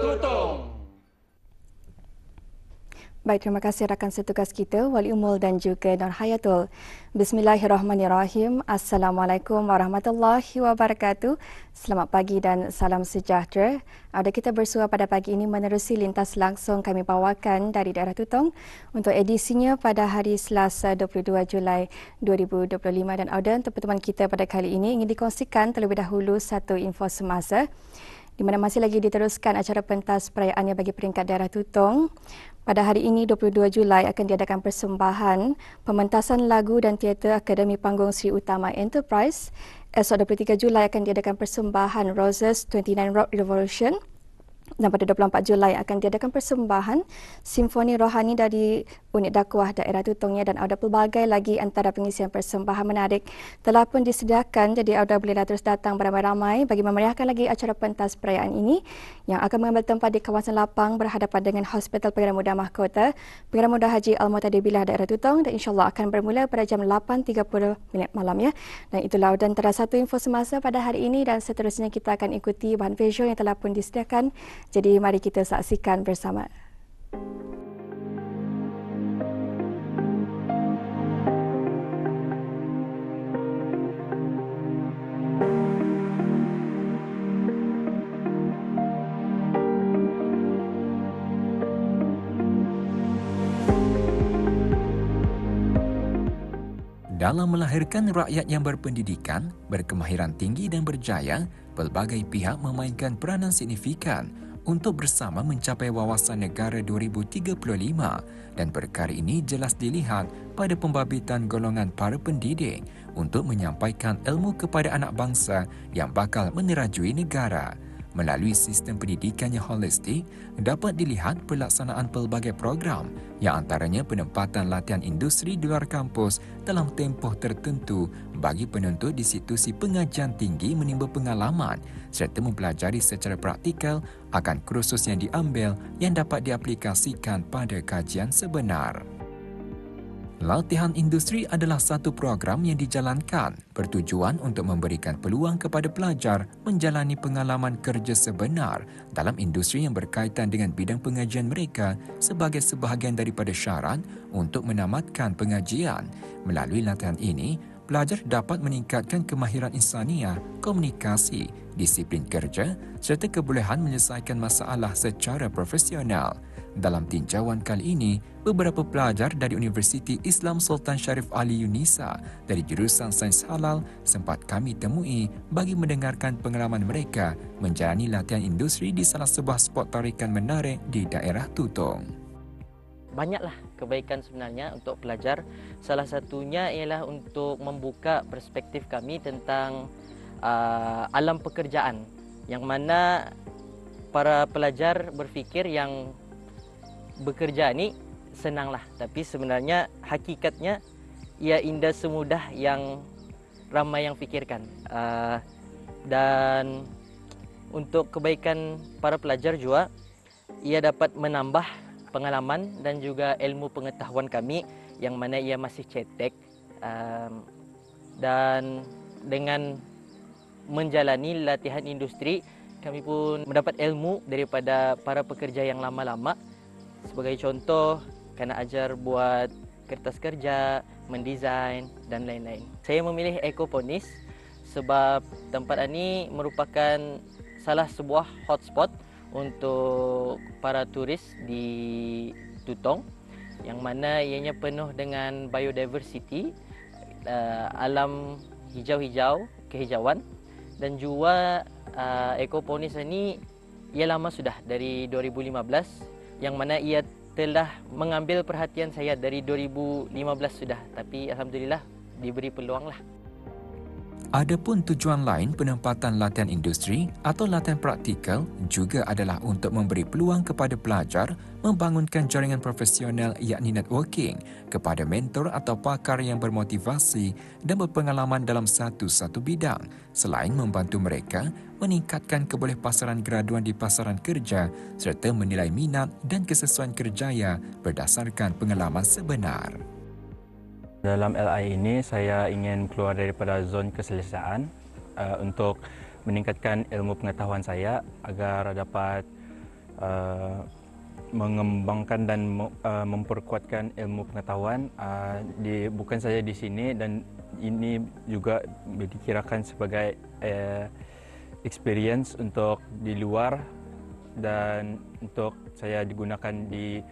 Tutong. Baik, terima kasih rakan setugas kita, Wali Umul dan juga Nur Hayatul. Bismillahirrahmanirrahim. Assalamualaikum warahmatullahi wabarakatuh. Selamat pagi dan salam sejahtera. Ada kita bersua pada pagi ini menerusi lintas langsung kami bawakan dari daerah Tutong untuk edisinya pada hari Selasa 22 Julai 2025. Dan untuk pertemuan kita pada kali ini ingin dikongsikan terlebih dahulu satu info semasa di mana masih lagi diteruskan acara pentas perayaannya bagi peringkat daerah Tutong. Pada hari ini 22 Julai akan diadakan persembahan pementasan lagu dan teater Akademi Panggung Sri Utama Enterprise. Esok 23 Julai akan diadakan persembahan Roses 29 Rock Revolution. Dan pada 24 Julai akan diadakan persembahan Simfoni Rohani dari Unit Dakwah Daerah Tutongnya dan ada pelbagai lagi antara pengisian persembahan menarik telah pun disediakan. Jadi anda bolehlah terus datang beramai-ramai bagi memeriahkan lagi acara pentas perayaan ini yang akan mengambil tempat di kawasan lapang berhadapan dengan Hospital Pengarah Muda Mahkota Pengarah Muda Haji Al-Mu'tadil Billah Daerah Tutong dan insyaAllah akan bermula pada jam 8.30 malam ya. Dan itulah dan antara satu info semasa pada hari ini dan seterusnya kita akan ikuti bahan visual yang telah pun disediakan. Jadi mari kita saksikan bersama. Dalam melahirkan rakyat yang berpendidikan, berkemahiran tinggi dan berjaya, pelbagai pihak memainkan peranan signifikan untuk bersama mencapai wawasan negara 2035 dan perkara ini jelas dilihat pada pembabitan golongan para pendidik untuk menyampaikan ilmu kepada anak bangsa yang bakal menerajui negara. Melalui sistem pendidikan yang holistik, dapat dilihat pelaksanaan pelbagai program yang antaranya penempatan latihan industri di luar kampus dalam tempoh tertentu bagi penuntut di institusi pengajian tinggi menimba pengalaman serta mempelajari secara praktikal akan kursus yang diambil yang dapat diaplikasikan pada kajian sebenar. Latihan industri adalah satu program yang dijalankan bertujuan untuk memberikan peluang kepada pelajar menjalani pengalaman kerja sebenar dalam industri yang berkaitan dengan bidang pengajian mereka sebagai sebahagian daripada syarat untuk menamatkan pengajian. Melalui latihan ini, pelajar dapat meningkatkan kemahiran insaniah, komunikasi, disiplin kerja serta kebolehan menyelesaikan masalah secara profesional. Dalam tinjauan kali ini, beberapa pelajar dari Universiti Islam Sultan Sharif Ali Yunisa dari jurusan Sains Halal sempat kami temui bagi mendengarkan pengalaman mereka menjalani latihan industri di salah sebuah spot tarikan menarik di daerah Tutong. Banyaklah kebaikan sebenarnya untuk pelajar. Salah satunya ialah untuk membuka perspektif kami tentang alam pekerjaan yang mana para pelajar berfikir yang bekerja ni senanglah, tapi sebenarnya hakikatnya ia indah semudah yang ramai yang fikirkan. Dan untuk kebaikan para pelajar juga, ia dapat menambah pengalaman dan juga ilmu pengetahuan kami yang mana ia masih cetek. Dan dengan menjalani latihan industri, kami pun mendapat ilmu daripada para pekerja yang lama-lama. Sebagai contoh, kena ajar buat kertas kerja, mendesain dan lain-lain. Saya memilih ekoponis sebab tempat ini merupakan salah sebuah hotspot untuk para turis di Tutong yang mana ianya penuh dengan biodiversity, alam hijau-hijau, kehijauan dan juga ekoponis ini ia lama sudah dari 2015 yang mana ia telah mengambil perhatian saya dari 2015 sudah, tapi alhamdulillah diberi peluang lah. Adapun tujuan lain penempatan latihan industri atau latihan praktikal juga adalah untuk memberi peluang kepada pelajar membangunkan jaringan profesional yakni networking kepada mentor atau pakar yang bermotivasi dan berpengalaman dalam satu-satu bidang selain membantu mereka meningkatkan kebolehpasaran graduan di pasaran kerja serta menilai minat dan kesesuaian kerjaya berdasarkan pengalaman sebenar. Dalam LI ini saya ingin keluar daripada zon keselesaan untuk meningkatkan ilmu pengetahuan saya agar dapat mengembangkan dan memperkuatkan ilmu pengetahuan bukan saja di sini, dan ini juga dikirakan sebagai experience untuk di luar dan untuk saya digunakan di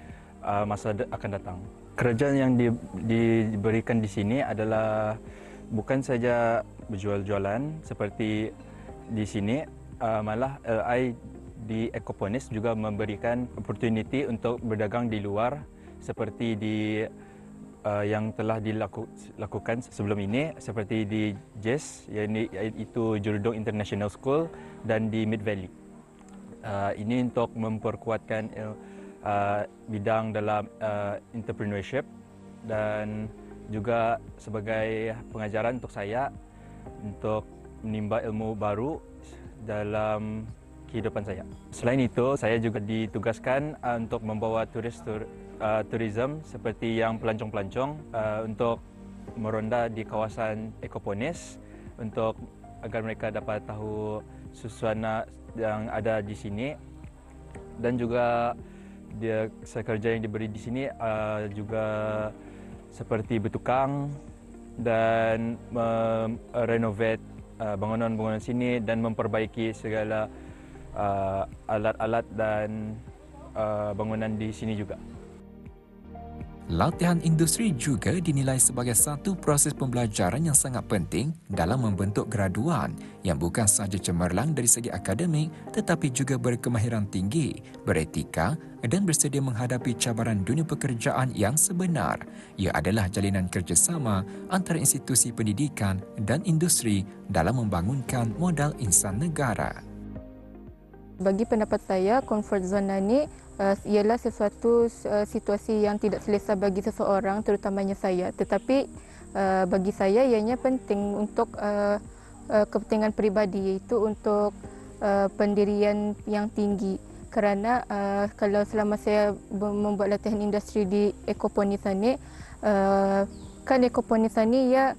masa akan datang. Kerjaan yang diberikan di sini adalah bukan saja berjual-jualan seperti di sini, malah LI di Ecoponis juga memberikan opportunity untuk berdagang di luar seperti yang telah dilakukan sebelum ini, seperti di JES, yaitu Jurudong International School, dan di Mid Valley. Ini untuk memperkuatkan bidang dalam entrepreneurship dan juga sebagai pengajaran untuk saya untuk menimba ilmu baru dalam kehidupan saya. Selain itu, saya juga ditugaskan untuk membawa tourism seperti yang pelancong-pelancong untuk meronda di kawasan Ecoponis agar mereka dapat tahu suasana yang ada di sini, dan juga kerja yang diberi di sini juga seperti bertukang dan merenovate bangunan-bangunan sini dan memperbaiki segala alat-alat dan bangunan di sini juga. Latihan industri juga dinilai sebagai satu proses pembelajaran yang sangat penting dalam membentuk graduan yang bukan sahaja cemerlang dari segi akademik tetapi juga berkemahiran tinggi, beretika dan bersedia menghadapi cabaran dunia pekerjaan yang sebenar. Ia adalah jalinan kerjasama antara institusi pendidikan dan industri dalam membangunkan modal insan negara. Bagi pendapat saya, comfort zone ni ialah sesuatu situasi yang tidak selesa bagi seseorang, terutamanya saya. Tetapi bagi saya ianya penting untuk kepentingan peribadi, iaitu untuk pendirian yang tinggi. Kerana kalau selama saya membuat latihan industri di Ecoponis ni, kan Ecoponis ni ia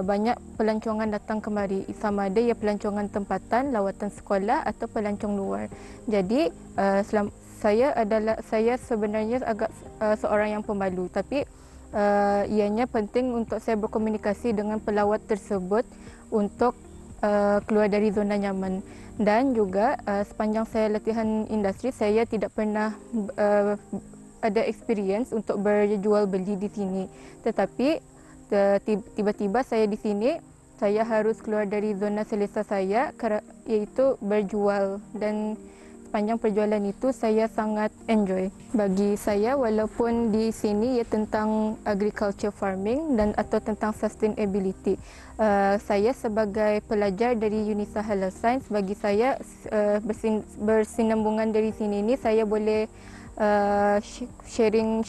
banyak pelancongan datang kemari, sama ada ia pelancongan tempatan, lawatan sekolah atau pelancong luar. Jadi saya sebenarnya agak seorang yang pemalu, tapi ianya penting untuk saya berkomunikasi dengan pelawat tersebut untuk keluar dari zona nyaman. Dan juga sepanjang saya latihan industri, saya tidak pernah ada experience untuk berjual beli di sini. Tetapi tiba-tiba saya di sini, saya harus keluar dari zona selesa saya, iaitu berjual, dan sepanjang perjualan itu saya sangat enjoy. Bagi saya, walaupun di sini ia tentang agriculture farming dan atau tentang sustainability, saya sebagai pelajar dari Unisa Halal Science, bagi saya bersinambungan dari sini ni saya boleh sharing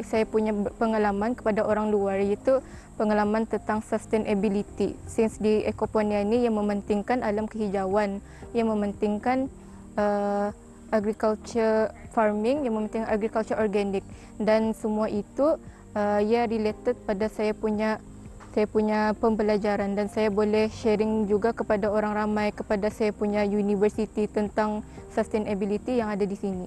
saya punya pengalaman kepada orang luar, iaitu pengalaman tentang sustainability. Since di Ecoponia ni yang mementingkan alam kehijauan, yang mementingkan agriculture farming, yang mementingkan agriculture organic, dan semua itu ia related pada saya punya pembelajaran, dan saya boleh sharing juga kepada orang ramai, kepada saya punya university tentang sustainability yang ada di sini.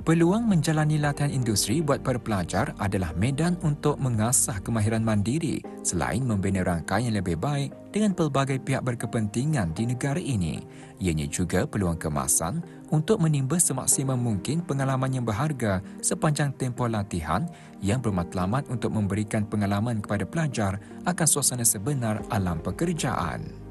Peluang menjalani latihan industri buat para pelajar adalah medan untuk mengasah kemahiran mandiri selain membina rangkaian yang lebih baik dengan pelbagai pihak berkepentingan di negara ini. Ianya juga peluang kemasan untuk menimba semaksimum mungkin pengalaman yang berharga sepanjang tempoh latihan yang bermatlamat untuk memberikan pengalaman kepada pelajar akan suasana sebenar alam pekerjaan.